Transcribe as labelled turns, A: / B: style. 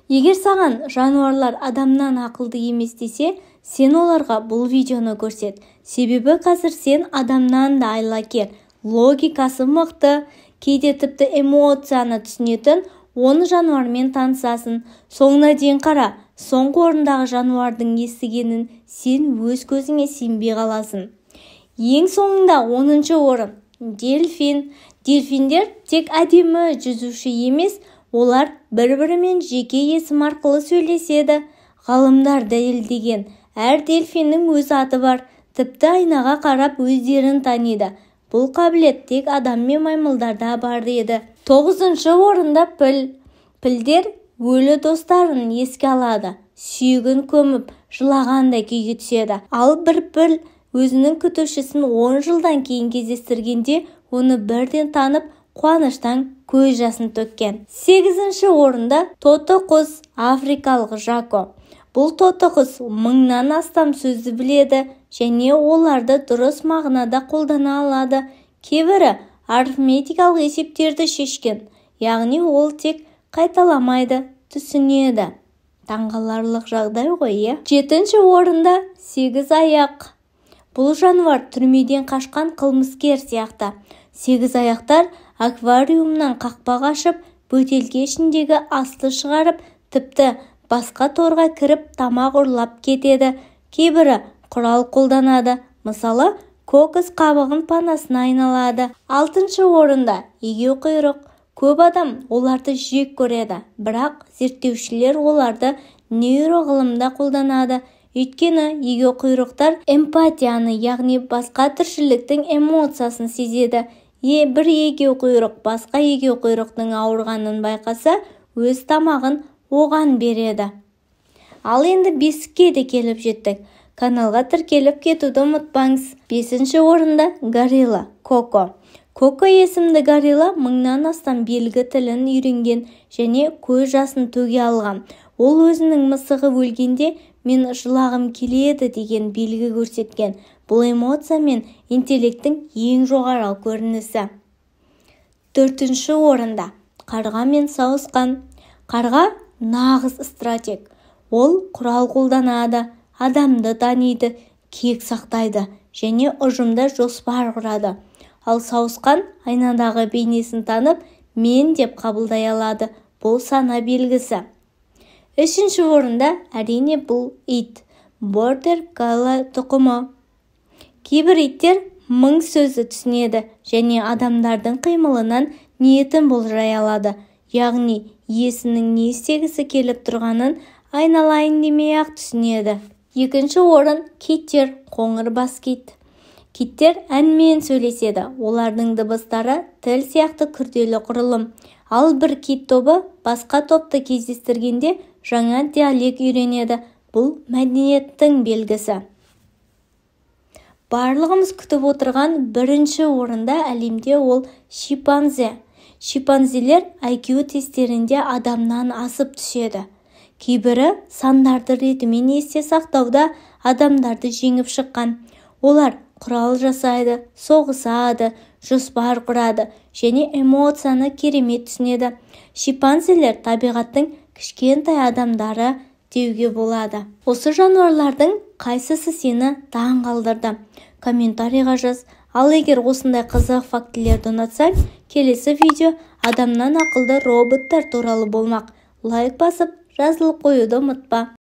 A: Егер саған жануарлар адамнан ақылды емес десе, сен оларға бұл видеоны көрсет. Себебі қазір сен адамнан да айлакер, логикасы мықты, кейде тіпті эмоцияны түсінетін 10 жануармен танысасын. Соңына дейін қара, соңғы орындағы жануардың естігенін сен өз көзіңе сенбей қаласың. Ең соңында 10-шы орын – дельфин. Дельфиндер тек әдемі жүзуші емес, олар бір-бірімен жеке есім арқылы сөйлеседі. Ғалымдар дәлелдеген, әр дельфиннің өз аты бар, тіпті айнаға қарап өздерін таниды. Бұл қабілет тек адам мен маймылдарда бар еді. 9-шы орында піл. Пілдер өлі достарын еске алады, сүйегін көміп, жылағандай күйге түседі. Ал бір піл өзінің күтушісін 10 жылдан кейін кездестіргенде оны бірден танып, қуаныштан көз жасын төккен. 8-ші орында тоты құс, африкалық жако. Бұл тоты құс 1000-нан астам сөзді біледі және оларды дұрыс мағынада қолдана алады. Кейбірі арифметикалық есептерді шешкен, яғни ол тек қайталамайды, түсінеді. Таңғаларлық жағдай ғой. 7-ші орында 8 аяқ. Бұл жануар түрмеден қашқан қылмыскер сияқты. 8 аяқтар аквариумнан қақпақ ашып, бөтелке ішіндегі асты шығарып, тіпті басқа торға кіріп тамақ ұрлап кетеді. Кейбірі құрал қолданады. Мысалы, кокос қабығын панасына айналады. 6-шы орында егеуқұйрық. Көп адам оларды жек көреді, бірақ зерттеушілер оларды нейроғылымда қолданады. Өйткені егеуқұйрықтар эмпатияны, яғни басқа тіршіліктің эмоциясын сезеді. Бір егеуқұйрық басқа егеуқұйрықтың ауырғанын байқаса, өз тамағын оған береді. Ал енді 5-ке де келіп жеттік. Каналға тіркеліп кетуді ұмытпаңыз. 5-ші орында горилла, Коко. Коко есімді горилла 1000-нан астам белгі тілін үйренген және көз жасын төге алған. Ол өзінің мысығы өлгенде мен жылағым келеді деген белгі көрсеткен. Бұл эмоция мен интеллекттің ең жоғары көрінісі. 4-ші орында қарға мен сауысқан. Қарға нағыз стратег. Ол құрал қолданады, адамды таниды, кек сақтайды және ұжымда жоспар құрады. Ал сауысқан айнадағы бейнесін танып, мен деп қабылдай алады. Бұл сана белгісі. 3-ші орында әрине бұл ит, бордер колли тұқымы. Кейбір иттер 1000 сөзді түсінеді және адамдардың қимылынан ниетін болжай алады. Яғни, иесінің не істегісі келіп тұрғанын айналайын демей-ақ түсінеді. 2-ші орын киттер, қоңыр бас кит. Киттер әнмен сөйлеседі. Олардың дыбыстары тіл сияқты күрделі құрылым. Ал бір кит тобы басқа топты кездестіргенде жаңа диалект үйренеді. Бұл мәдениеттің белгісі. Барлығымыз күтіп отырған 1-ші орында әлемде ол шимпанзе. Шимпанзелер IQ тестерінде адамнан асып түседі. Кейбірі сандарды ретімен есте сақтауда адамдарды жеңіп шыққан. Олар құрал жасайды, соғысады, жоспар құрады және эмоцияны керемет түсінеді. Шимпанзелер табиғаттың кішкентай адамдары деуге болады. Осы жануарлардың қайсысы сені таң қалдырды? Комментарийға жаз. Ал егер осындай қызық фактілерді ұнатсаң, келесі видео адамнан ақылды роботтар туралы болмақ. Лайк басып, жазылып қоюды ұмытпа.